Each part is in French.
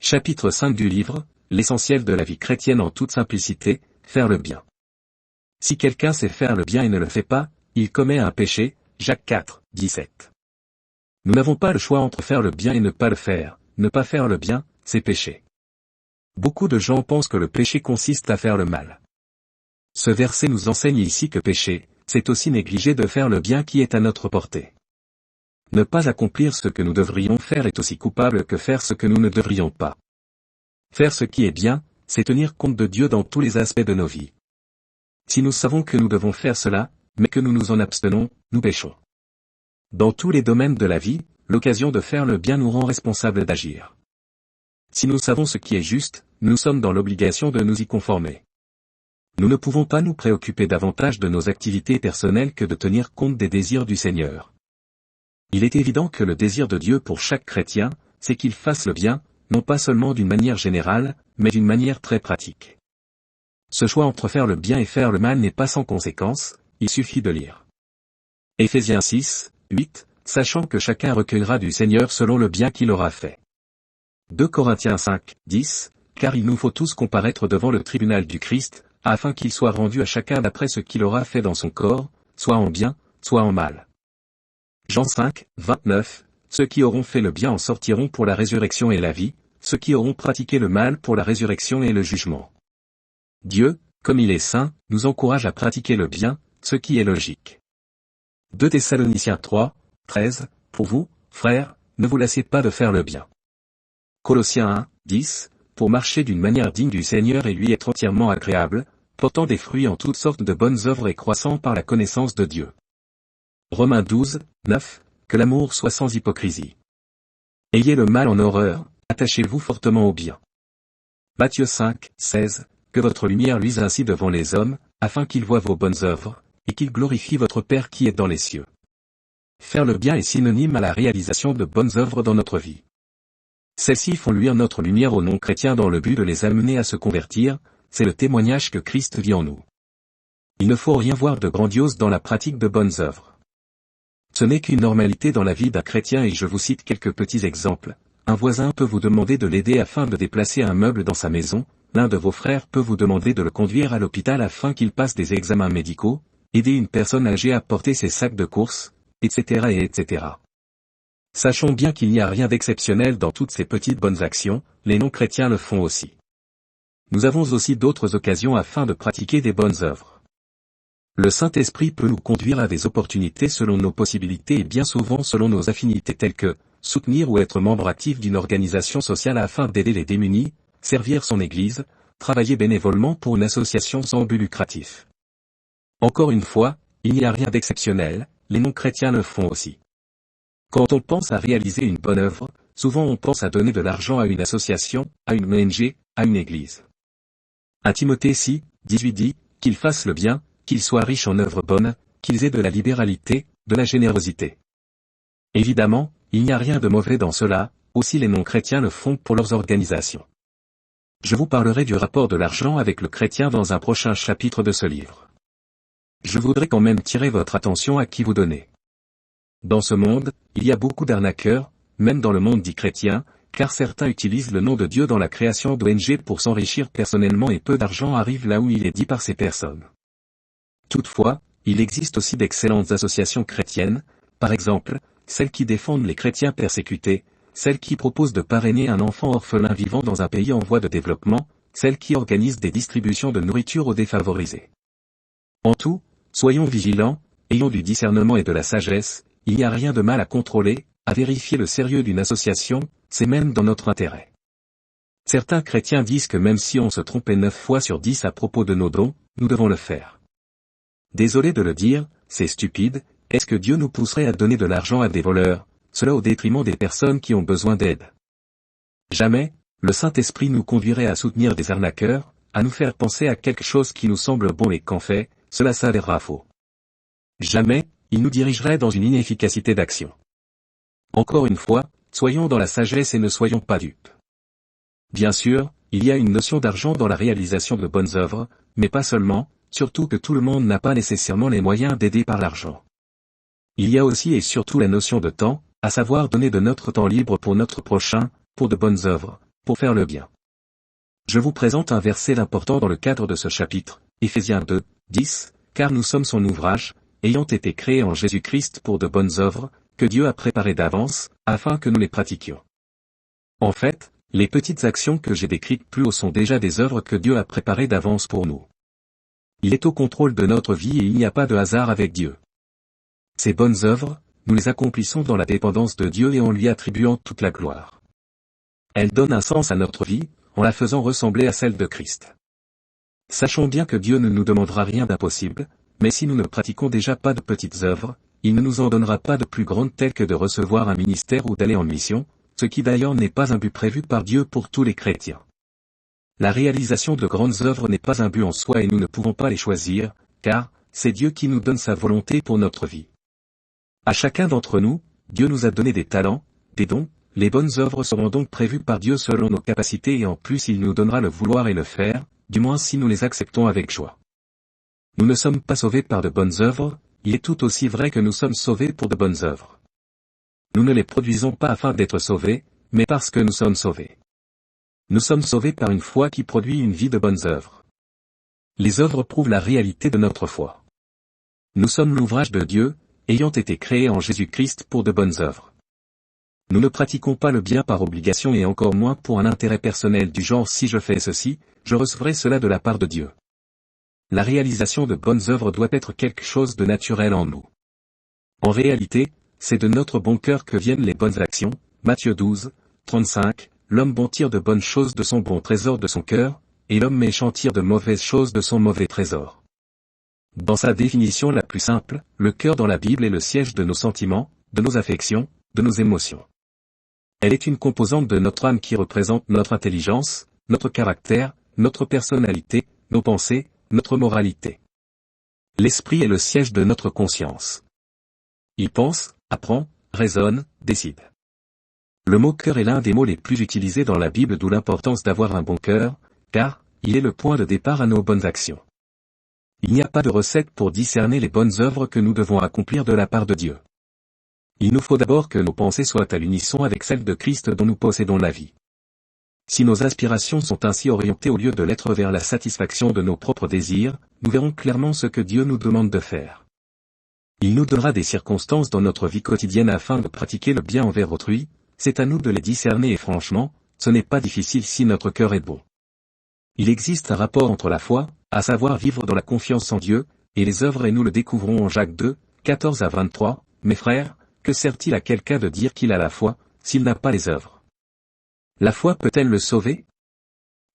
Chapitre 5 du livre, l'essentiel de la vie chrétienne en toute simplicité, faire le bien. Si quelqu'un sait faire le bien et ne le fait pas, il commet un péché, Jacques 4, 17. Nous n'avons pas le choix entre faire le bien et ne pas le faire, ne pas faire le bien, c'est pécher. Beaucoup de gens pensent que le péché consiste à faire le mal. Ce verset nous enseigne ici que pécher, c'est aussi négliger de faire le bien qui est à notre portée. Ne pas accomplir ce que nous devrions faire est aussi coupable que faire ce que nous ne devrions pas. Faire ce qui est bien, c'est tenir compte de Dieu dans tous les aspects de nos vies. Si nous savons que nous devons faire cela, mais que nous nous en abstenons, nous péchons. Dans tous les domaines de la vie, l'occasion de faire le bien nous rend responsables d'agir. Si nous savons ce qui est juste, nous sommes dans l'obligation de nous y conformer. Nous ne pouvons pas nous préoccuper davantage de nos activités personnelles que de tenir compte des désirs du Seigneur. Il est évident que le désir de Dieu pour chaque chrétien, c'est qu'il fasse le bien, non pas seulement d'une manière générale, mais d'une manière très pratique. Ce choix entre faire le bien et faire le mal n'est pas sans conséquence, il suffit de lire. Éphésiens 6, 8, sachant que chacun recueillera du Seigneur selon le bien qu'il aura fait. 2 Corinthiens 5, 10, car il nous faut tous comparaître devant le tribunal du Christ, afin qu'il soit rendu à chacun d'après ce qu'il aura fait dans son corps, soit en bien, soit en mal. Jean 5, 29, ceux qui auront fait le bien en sortiront pour la résurrection et la vie, ceux qui auront pratiqué le mal pour la résurrection et le jugement. Dieu, comme il est saint, nous encourage à pratiquer le bien, ce qui est logique. 2 Thessaloniciens 3, 13, pour vous, frères, ne vous lassez pas de faire le bien. Colossiens 1, 10, pour marcher d'une manière digne du Seigneur et lui être entièrement agréable, portant des fruits en toutes sortes de bonnes œuvres et croissant par la connaissance de Dieu. Romains 12, 9, que l'amour soit sans hypocrisie. Ayez le mal en horreur, attachez-vous fortement au bien. Matthieu 5, 16, que votre lumière luise ainsi devant les hommes, afin qu'ils voient vos bonnes œuvres, et qu'ils glorifient votre Père qui est dans les cieux. Faire le bien est synonyme à la réalisation de bonnes œuvres dans notre vie. Celles-ci font luire notre lumière aux non-chrétiens dans le but de les amener à se convertir, c'est le témoignage que Christ vit en nous. Il ne faut rien voir de grandiose dans la pratique de bonnes œuvres. Ce n'est qu'une normalité dans la vie d'un chrétien et je vous cite quelques petits exemples. Un voisin peut vous demander de l'aider afin de déplacer un meuble dans sa maison, l'un de vos frères peut vous demander de le conduire à l'hôpital afin qu'il passe des examens médicaux, aider une personne âgée à porter ses sacs de course, etc. et etc. Sachons bien qu'il n'y a rien d'exceptionnel dans toutes ces petites bonnes actions, les non-chrétiens le font aussi. Nous avons aussi d'autres occasions afin de pratiquer des bonnes œuvres. Le Saint-Esprit peut nous conduire à des opportunités selon nos possibilités et bien souvent selon nos affinités telles que soutenir ou être membre actif d'une organisation sociale afin d'aider les démunis, servir son Église, travailler bénévolement pour une association sans but lucratif. Encore une fois, il n'y a rien d'exceptionnel, les non-chrétiens le font aussi. Quand on pense à réaliser une bonne œuvre, souvent on pense à donner de l'argent à une association, à une ONG, à une église. 1 Timothée 6, 18 dit, qu'ils fassent le bien, qu'ils soient riches en œuvres bonnes, qu'ils aient de la libéralité, de la générosité. Évidemment, il n'y a rien de mauvais dans cela, aussi les non-chrétiens le font pour leurs organisations. Je vous parlerai du rapport de l'argent avec le chrétien dans un prochain chapitre de ce livre. Je voudrais quand même tirer votre attention à qui vous donnez. Dans ce monde, il y a beaucoup d'arnaqueurs, même dans le monde dit chrétien, car certains utilisent le nom de Dieu dans la création d'ONG pour s'enrichir personnellement et peu d'argent arrive là où il est dit par ces personnes. Toutefois, il existe aussi d'excellentes associations chrétiennes, par exemple, celles qui défendent les chrétiens persécutés, celles qui proposent de parrainer un enfant orphelin vivant dans un pays en voie de développement, celles qui organisent des distributions de nourriture aux défavorisés. En tout, soyons vigilants, ayons du discernement et de la sagesse, il n'y a rien de mal à contrôler, à vérifier le sérieux d'une association, c'est même dans notre intérêt. Certains chrétiens disent que même si on se trompait 9 fois sur 10 à propos de nos dons, nous devons le faire. Désolé de le dire, c'est stupide, est-ce que Dieu nous pousserait à donner de l'argent à des voleurs, cela au détriment des personnes qui ont besoin d'aide? Jamais, le Saint-Esprit nous conduirait à soutenir des arnaqueurs, à nous faire penser à quelque chose qui nous semble bon et qu'en fait, cela s'avérera faux. Jamais, il nous dirigerait dans une inefficacité d'action. Encore une fois, soyons dans la sagesse et ne soyons pas dupes. Bien sûr, il y a une notion d'argent dans la réalisation de bonnes œuvres, mais pas seulement, surtout que tout le monde n'a pas nécessairement les moyens d'aider par l'argent. Il y a aussi et surtout la notion de temps, à savoir donner de notre temps libre pour notre prochain, pour de bonnes œuvres, pour faire le bien. Je vous présente un verset important dans le cadre de ce chapitre, Éphésiens 2, 10, car nous sommes son ouvrage, ayant été créés en Jésus-Christ pour de bonnes œuvres, que Dieu a préparées d'avance, afin que nous les pratiquions. En fait, les petites actions que j'ai décrites plus haut sont déjà des œuvres que Dieu a préparées d'avance pour nous. Il est au contrôle de notre vie et il n'y a pas de hasard avec Dieu. Ces bonnes œuvres, nous les accomplissons dans la dépendance de Dieu et en lui attribuant toute la gloire. Elles donnent un sens à notre vie, en la faisant ressembler à celle de Christ. Sachons bien que Dieu ne nous demandera rien d'impossible, mais si nous ne pratiquons déjà pas de petites œuvres, il ne nous en donnera pas de plus grandes telles que de recevoir un ministère ou d'aller en mission, ce qui d'ailleurs n'est pas un but prévu par Dieu pour tous les chrétiens. La réalisation de grandes œuvres n'est pas un but en soi et nous ne pouvons pas les choisir, car c'est Dieu qui nous donne sa volonté pour notre vie. À chacun d'entre nous, Dieu nous a donné des talents, des dons. Les bonnes œuvres seront donc prévues par Dieu selon nos capacités et en plus il nous donnera le vouloir et le faire, du moins si nous les acceptons avec joie. Nous ne sommes pas sauvés par de bonnes œuvres, il est tout aussi vrai que nous sommes sauvés pour de bonnes œuvres. Nous ne les produisons pas afin d'être sauvés, mais parce que nous sommes sauvés. Nous sommes sauvés par une foi qui produit une vie de bonnes œuvres. Les œuvres prouvent la réalité de notre foi. Nous sommes l'ouvrage de Dieu, ayant été créés en Jésus-Christ pour de bonnes œuvres. Nous ne pratiquons pas le bien par obligation et encore moins pour un intérêt personnel du genre si je fais ceci, je recevrai cela de la part de Dieu. La réalisation de bonnes œuvres doit être quelque chose de naturel en nous. En réalité, c'est de notre bon cœur que viennent les bonnes actions. Matthieu 12, 35, l'homme bon tire de bonnes choses de son bon trésor de son cœur, et l'homme méchant tire de mauvaises choses de son mauvais trésor. Dans sa définition la plus simple, le cœur dans la Bible est le siège de nos sentiments, de nos affections, de nos émotions. Elle est une composante de notre âme qui représente notre intelligence, notre caractère, notre personnalité, nos pensées, notre moralité. L'esprit est le siège de notre conscience. Il pense, apprend, raisonne, décide. Le mot cœur est l'un des mots les plus utilisés dans la Bible, d'où l'importance d'avoir un bon cœur, car il est le point de départ à nos bonnes actions. Il n'y a pas de recette pour discerner les bonnes œuvres que nous devons accomplir de la part de Dieu. Il nous faut d'abord que nos pensées soient à l'unisson avec celles de Christ dont nous possédons la vie. Si nos aspirations sont ainsi orientées au lieu de l'être vers la satisfaction de nos propres désirs, nous verrons clairement ce que Dieu nous demande de faire. Il nous donnera des circonstances dans notre vie quotidienne afin de pratiquer le bien envers autrui, c'est à nous de les discerner et franchement, ce n'est pas difficile si notre cœur est bon. Il existe un rapport entre la foi, à savoir vivre dans la confiance en Dieu, et les œuvres et nous le découvrons en Jacques 2, 14 à 23, mes frères, que sert-il à quelqu'un de dire qu'il a la foi, s'il n'a pas les œuvres? La foi peut-elle le sauver?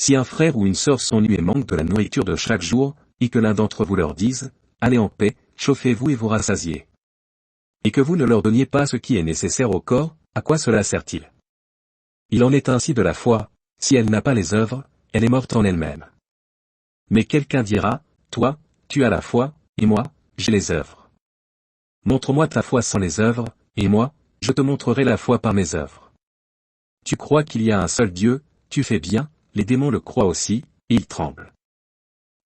Si un frère ou une sœur s'ennuie et manque de la nourriture de chaque jour, et que l'un d'entre vous leur dise, allez en paix, chauffez-vous et vous rassasiez. Et que vous ne leur donniez pas ce qui est nécessaire au corps, à quoi cela sert-il? Il en est ainsi de la foi, si elle n'a pas les œuvres, elle est morte en elle-même. Mais quelqu'un dira, toi, tu as la foi, et moi, j'ai les œuvres. Montre-moi ta foi sans les œuvres, et moi, je te montrerai la foi par mes œuvres. Tu crois qu'il y a un seul Dieu, tu fais bien, les démons le croient aussi, et ils tremblent.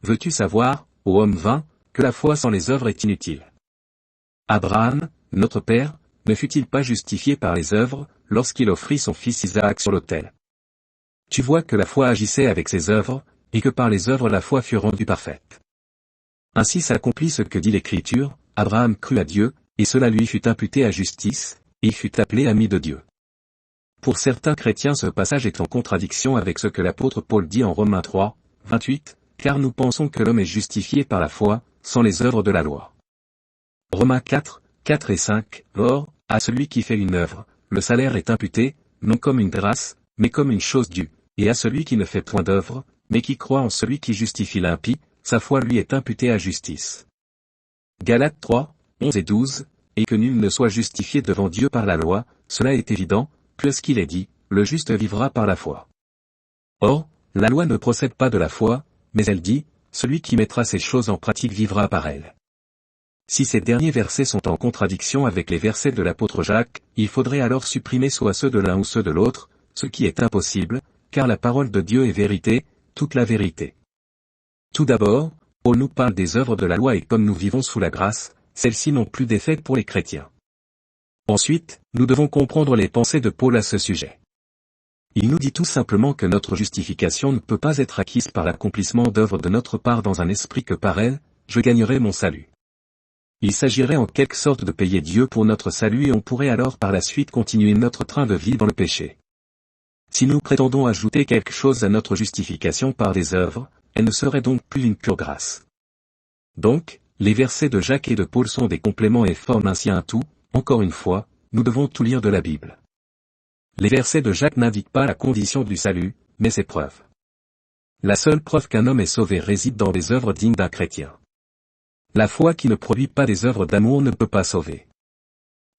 Veux-tu savoir, ô homme vain, que la foi sans les œuvres est inutile? Abraham, notre père, ne fut-il pas justifié par les œuvres, lorsqu'il offrit son fils Isaac sur l'autel? Tu vois que la foi agissait avec ses œuvres, et que par les œuvres la foi fut rendue parfaite. Ainsi s'accomplit ce que dit l'Écriture, Abraham crut à Dieu, et cela lui fut imputé à justice, et il fut appelé ami de Dieu. Pour certains chrétiens ce passage est en contradiction avec ce que l'apôtre Paul dit en Romains 3, 28, car nous pensons que l'homme est justifié par la foi, sans les œuvres de la loi. Romains 4, 4 et 5, or, à celui qui fait une œuvre, le salaire est imputé, non comme une grâce, mais comme une chose due, et à celui qui ne fait point d'œuvre, mais qui croit en celui qui justifie l'impie, sa foi lui est imputée à justice. Galates 3, 11 et 12, et que nul ne soit justifié devant Dieu par la loi, cela est évident, puisqu'il est dit, le juste vivra par la foi. Or, la loi ne procède pas de la foi, mais elle dit, celui qui mettra ces choses en pratique vivra par elles. Si ces derniers versets sont en contradiction avec les versets de l'apôtre Jacques, il faudrait alors supprimer soit ceux de l'un ou ceux de l'autre, ce qui est impossible, car la parole de Dieu est vérité, toute la vérité. Tout d'abord, Paul nous parle des œuvres de la loi et comme nous vivons sous la grâce, celles-ci n'ont plus d'effet pour les chrétiens. Ensuite, nous devons comprendre les pensées de Paul à ce sujet. Il nous dit tout simplement que notre justification ne peut pas être acquise par l'accomplissement d'œuvres de notre part dans un esprit que par elle, je gagnerai mon salut. Il s'agirait en quelque sorte de payer Dieu pour notre salut et on pourrait alors par la suite continuer notre train de vie dans le péché. Si nous prétendons ajouter quelque chose à notre justification par des œuvres, elle ne serait donc plus une pure grâce. Donc, les versets de Jacques et de Paul sont des compléments et forment ainsi un tout. Encore une fois, nous devons tout lire de la Bible. Les versets de Jacques n'indiquent pas la condition du salut, mais ses preuves. La seule preuve qu'un homme est sauvé réside dans des œuvres dignes d'un chrétien. La foi qui ne produit pas des œuvres d'amour ne peut pas sauver.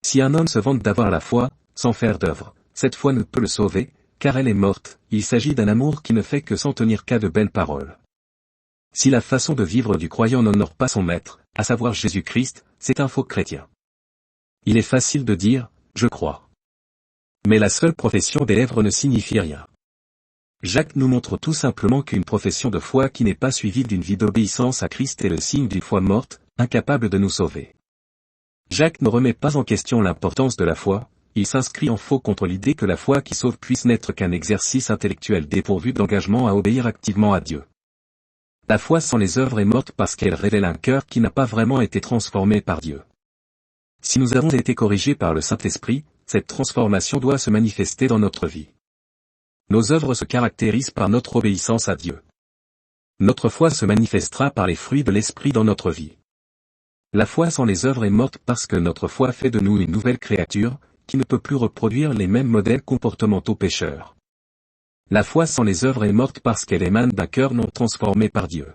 Si un homme se vante d'avoir la foi, sans faire d'œuvres, cette foi ne peut le sauver, car elle est morte. Il s'agit d'un amour qui ne fait que s'en tenir qu'à de belles paroles. Si la façon de vivre du croyant n'honore pas son maître, à savoir Jésus-Christ, c'est un faux chrétien. Il est facile de dire « je crois ». Mais la seule profession des lèvres ne signifie rien. Jacques nous montre tout simplement qu'une profession de foi qui n'est pas suivie d'une vie d'obéissance à Christ est le signe d'une foi morte, incapable de nous sauver. Jacques ne remet pas en question l'importance de la foi, il s'inscrit en faux contre l'idée que la foi qui sauve puisse n'être qu'un exercice intellectuel dépourvu d'engagement à obéir activement à Dieu. La foi sans les œuvres est morte parce qu'elle révèle un cœur qui n'a pas vraiment été transformé par Dieu. Si nous avons été corrigés par le Saint-Esprit, cette transformation doit se manifester dans notre vie. Nos œuvres se caractérisent par notre obéissance à Dieu. Notre foi se manifestera par les fruits de l'Esprit dans notre vie. La foi sans les œuvres est morte parce que notre foi fait de nous une nouvelle créature, qui ne peut plus reproduire les mêmes modèles comportementaux pécheurs. La foi sans les œuvres est morte parce qu'elle émane d'un cœur non transformé par Dieu.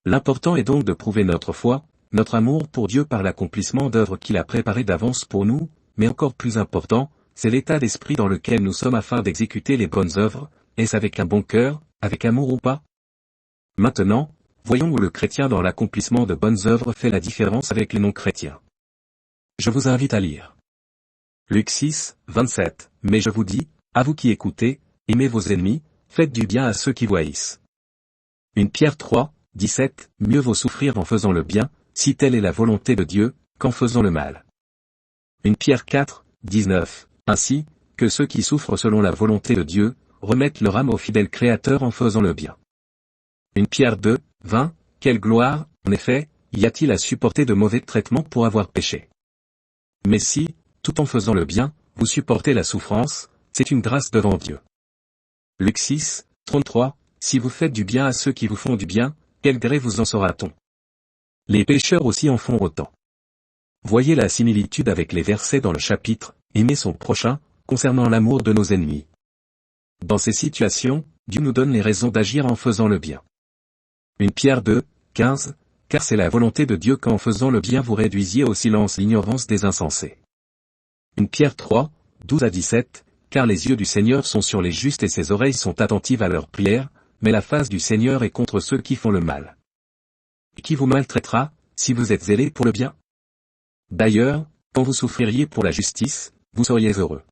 L'important est donc de prouver notre foi, notre amour pour Dieu par l'accomplissement d'œuvres qu'il a préparées d'avance pour nous, mais encore plus important, c'est l'état d'esprit dans lequel nous sommes afin d'exécuter les bonnes œuvres, est-ce avec un bon cœur, avec amour ou pas? Maintenant, voyons où le chrétien dans l'accomplissement de bonnes œuvres fait la différence avec les non-chrétiens. Je vous invite à lire. Luc 6, 27, mais je vous dis, à vous qui écoutez, aimez vos ennemis, faites du bien à ceux qui vous haïssent. 1 Pierre 3, 17, mieux vaut souffrir en faisant le bien, si telle est la volonté de Dieu, qu'en faisant le mal. 1 Pierre 4, 19, ainsi, que ceux qui souffrent selon la volonté de Dieu, remettent leur âme au fidèle Créateur en faisant le bien. 1 Pierre 2, 20, quelle gloire, en effet, y a-t-il à supporter de mauvais traitements pour avoir péché? Mais si, tout en faisant le bien, vous supportez la souffrance, c'est une grâce devant Dieu. Luc 6, 33, si vous faites du bien à ceux qui vous font du bien, quel gré vous en sera-t-on? Les pécheurs aussi en font autant. Voyez la similitude avec les versets dans le chapitre « Aimer son prochain » concernant l'amour de nos ennemis. Dans ces situations, Dieu nous donne les raisons d'agir en faisant le bien. 1 Pierre 2, 15, car c'est la volonté de Dieu qu'en faisant le bien vous réduisiez au silence l'ignorance des insensés. 1 Pierre 3, 12 à 17, car les yeux du Seigneur sont sur les justes et ses oreilles sont attentives à leurs prières, mais la face du Seigneur est contre ceux qui font le mal. Et qui vous maltraitera, si vous êtes zélés pour le bien? D'ailleurs, quand vous souffririez pour la justice, vous seriez heureux.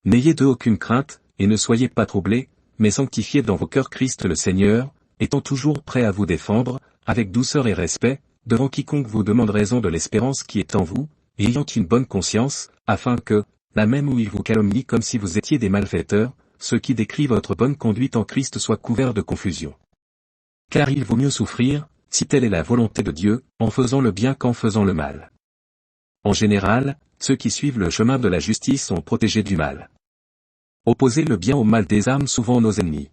N'ayez d'eux aucune crainte, et ne soyez pas troublés, mais sanctifiez dans vos cœurs Christ le Seigneur, étant toujours prêt à vous défendre, avec douceur et respect, devant quiconque vous demande raison de l'espérance qui est en vous, et ayant une bonne conscience, afin que, là même où ils vous calomnient comme si vous étiez des malfaiteurs, ceux qui décrivent votre bonne conduite en Christ soient couverts de confusion. Car il vaut mieux souffrir, si telle est la volonté de Dieu, en faisant le bien qu'en faisant le mal. En général, ceux qui suivent le chemin de la justice sont protégés du mal. Opposer le bien au mal désarme souvent nos ennemis.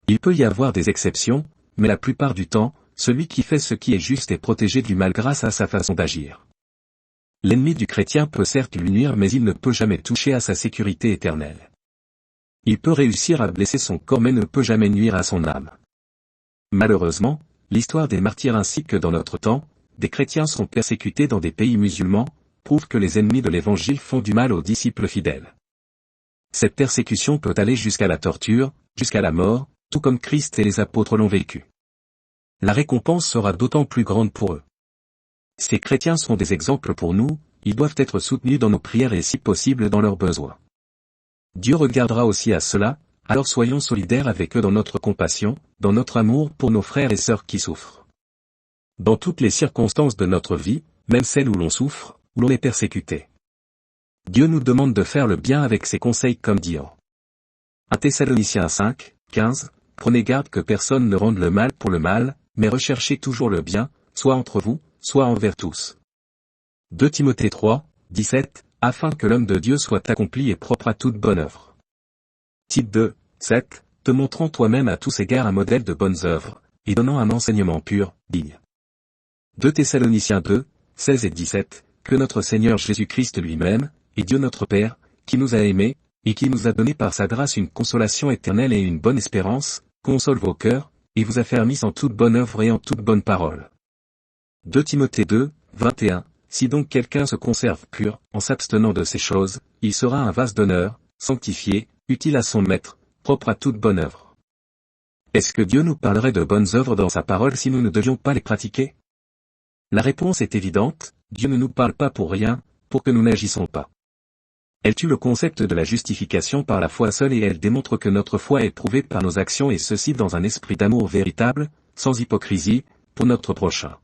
Il peut y avoir des exceptions, mais la plupart du temps, celui qui fait ce qui est juste est protégé du mal grâce à sa façon d'agir. L'ennemi du chrétien peut certes lui nuire mais il ne peut jamais toucher à sa sécurité éternelle. Il peut réussir à blesser son corps mais ne peut jamais nuire à son âme. Malheureusement, l'histoire des martyrs ainsi que dans notre temps, des chrétiens sont persécutés dans des pays musulmans, prouve que les ennemis de l'Évangile font du mal aux disciples fidèles. Cette persécution peut aller jusqu'à la torture, jusqu'à la mort, tout comme Christ et les apôtres l'ont vécu. La récompense sera d'autant plus grande pour eux. Ces chrétiens sont des exemples pour nous, ils doivent être soutenus dans nos prières et si possible dans leurs besoins. Dieu regardera aussi à cela, alors soyons solidaires avec eux dans notre compassion, dans notre amour pour nos frères et sœurs qui souffrent. Dans toutes les circonstances de notre vie, même celles où l'on souffre, où l'on est persécuté. Dieu nous demande de faire le bien avec ses conseils comme dit en 1 Thessaloniciens 5, 15, prenez garde que personne ne rende le mal pour le mal, mais recherchez toujours le bien, soit entre vous, soit envers tous. 2 Timothée 3, 17, afin que l'homme de Dieu soit accompli et propre à toute bonne œuvre. Tite 2, 7, te montrant toi-même à tous égards un modèle de bonnes œuvres, et donnant un enseignement pur, digne. 2 Thessaloniciens 2, 16 et 17, que notre Seigneur Jésus-Christ lui-même, et Dieu notre Père, qui nous a aimés, et qui nous a donné par sa grâce une consolation éternelle et une bonne espérance, console vos cœurs, et vous affermisse en toute bonne œuvre et en toute bonne parole. 2 Timothée 2, 21, si donc quelqu'un se conserve pur, en s'abstenant de ces choses, il sera un vase d'honneur, sanctifié, utile à son maître, propre à toute bonne œuvre. Est-ce que Dieu nous parlerait de bonnes œuvres dans sa parole si nous ne devions pas les pratiquer? La réponse est évidente, Dieu ne nous parle pas pour rien, pour que nous n'agissons pas. Elle tue le concept de la justification par la foi seule et elle démontre que notre foi est prouvée par nos actions et ceci dans un esprit d'amour véritable, sans hypocrisie, pour notre prochain.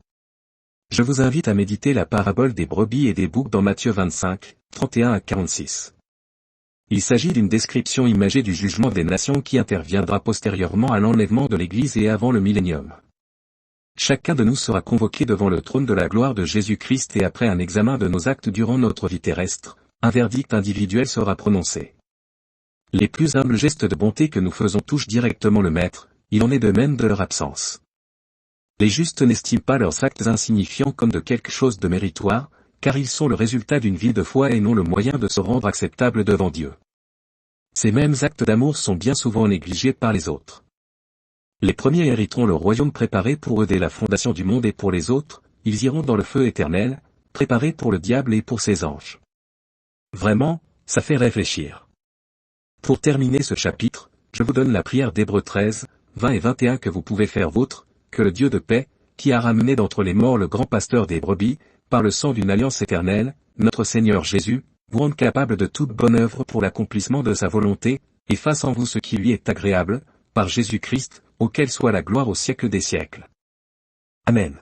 Je vous invite à méditer la parabole des brebis et des boucs dans Matthieu 25, 31 à 46. Il s'agit d'une description imagée du jugement des nations qui interviendra postérieurement à l'enlèvement de l'Église et avant le millénium. Chacun de nous sera convoqué devant le trône de la gloire de Jésus-Christ et après un examen de nos actes durant notre vie terrestre, un verdict individuel sera prononcé. Les plus humbles gestes de bonté que nous faisons touchent directement le Maître, il en est de même de leur absence. Les justes n'estiment pas leurs actes insignifiants comme de quelque chose de méritoire, car ils sont le résultat d'une vie de foi et non le moyen de se rendre acceptable devant Dieu. Ces mêmes actes d'amour sont bien souvent négligés par les autres. Les premiers hériteront le royaume préparé pour eux dès la fondation du monde et pour les autres, ils iront dans le feu éternel, préparé pour le diable et pour ses anges. Vraiment, ça fait réfléchir. Pour terminer ce chapitre, je vous donne la prière d'Hébreux 13, 20 et 21 que vous pouvez faire vôtre, que le Dieu de paix, qui a ramené d'entre les morts le grand pasteur des brebis, par le sang d'une alliance éternelle, notre Seigneur Jésus, vous rende capable de toute bonne œuvre pour l'accomplissement de sa volonté, et fasse en vous ce qui lui est agréable, par Jésus-Christ, auquel soit la gloire au siècle des siècles. Amen.